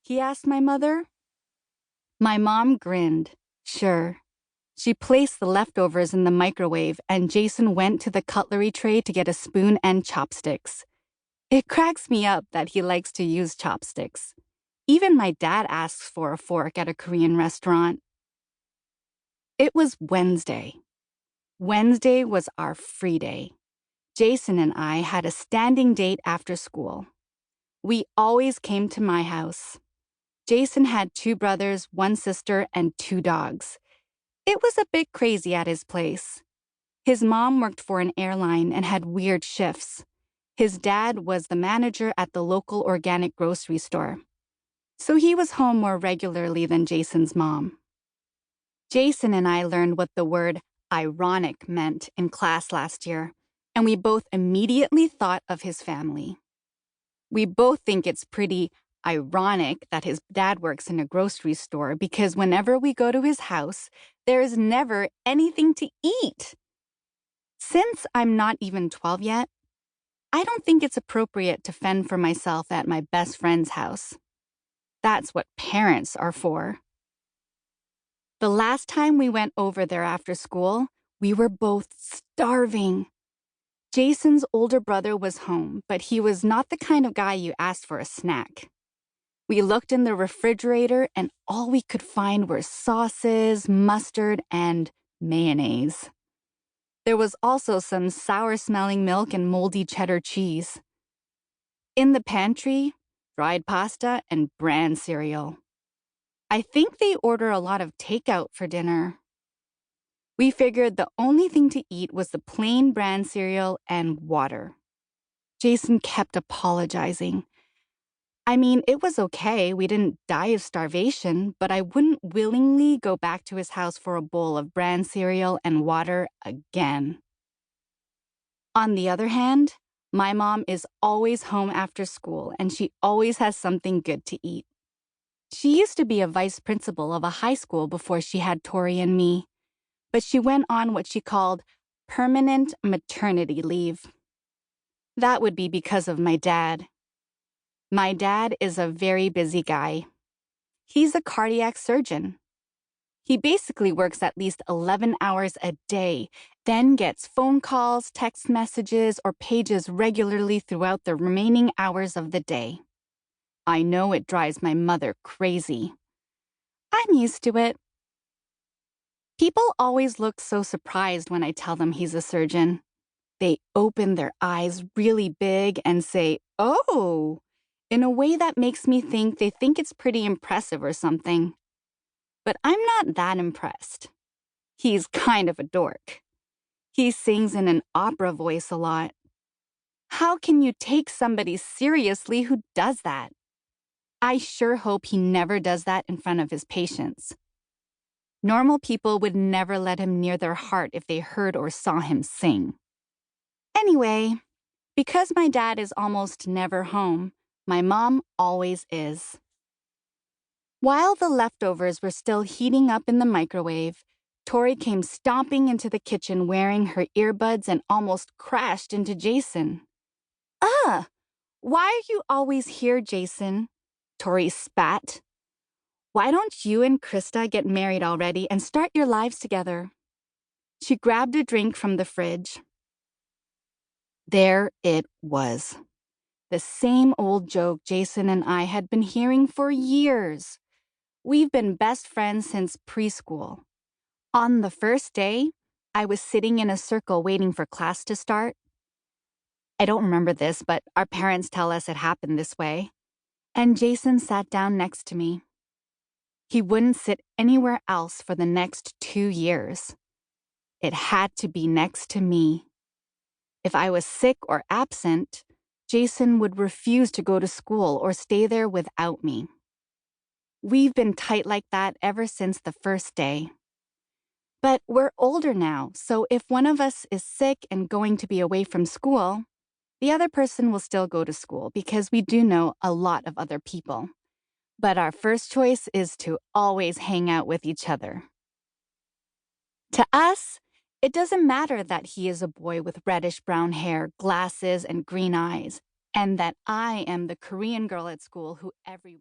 he asked my mother. My mom grinned. Sure. She placed the leftovers in the microwave, and Jason went to the cutlery tray to get a spoon and chopsticks. It cracks me up that he likes to use chopsticks. Even my dad asks for a fork at a Korean restaurant. It was Wednesday. Wednesday was our free day. Jason and I had a standing date after school. We always came to my house. Jason had 2 brothers, 1 sister, and 2 dogs. It was a bit crazy at his place. His mom worked for an airline and had weird shifts. His dad was the manager at the local organic grocery store. So he was home more regularly than Jason's mom. Jason and I learned what the word ironic meant in class last year, and we both immediately thought of his family. We both think it's pretty ironic that his dad works in a grocery store because whenever we go to his house, there is never anything to eat. Since I'm not even 12 yet, I don't think it's appropriate to fend for myself at my best friend's house. That's what parents are for. The last time we went over there after school, we were both starving. Jason's older brother was home, but he was not the kind of guy you asked for a snack. We looked in the refrigerator, and all we could find were sauces, mustard, and mayonnaise. There was also some sour-smelling milk and moldy cheddar cheese. In the pantry, dried pasta and bran cereal. I think they order a lot of takeout for dinner. We figured the only thing to eat was the plain bran cereal and water. Jason kept apologizing. I mean, it was okay, we didn't die of starvation, but I wouldn't willingly go back to his house for a bowl of bran cereal and water again. On the other hand, my mom is always home after school, and she always has something good to eat. She used to be a vice principal of a high school before she had Tori and me, but she went on what she called permanent maternity leave. That would be because of my dad. My dad is a very busy guy. He's a cardiac surgeon. He basically works at least 11 hours a day, then gets phone calls, text messages, or pages regularly throughout the remaining hours of the day. I know it drives my mother crazy. I'm used to it. People always look so surprised when I tell them he's a surgeon. They open their eyes really big and say, "Oh," in a way that makes me think they think it's pretty impressive or something. But I'm not that impressed. He's kind of a dork. He sings in an opera voice a lot. How can you take somebody seriously who does that? I sure hope he never does that in front of his patients. Normal people would never let him near their heart if they heard or saw him sing. Anyway, because my dad is almost never home, my mom always is. While the leftovers were still heating up in the microwave, Tori came stomping into the kitchen wearing her earbuds and almost crashed into Jason. "Ugh! Why are you always here, Jason?" Tori spat. "Why don't you and Krista get married already and start your lives together?" She grabbed a drink from the fridge. There it was. The same old joke Jason and I had been hearing for years. We've been best friends since preschool. On the first day, I was sitting in a circle waiting for class to start. I don't remember this, but our parents tell us it happened this way. And Jason sat down next to me. He wouldn't sit anywhere else for the next 2 years. It had to be next to me. If I was sick or absent, Jason would refuse to go to school or stay there without me. We've been tight like that ever since the first day. But we're older now, so if one of us is sick and going to be away from school, the other person will still go to school because we do know a lot of other people. But our first choice is to always hang out with each other. To us, it doesn't matter that he is a boy with reddish-brown hair, glasses, and green eyes, and that I am the Korean girl at school who everybody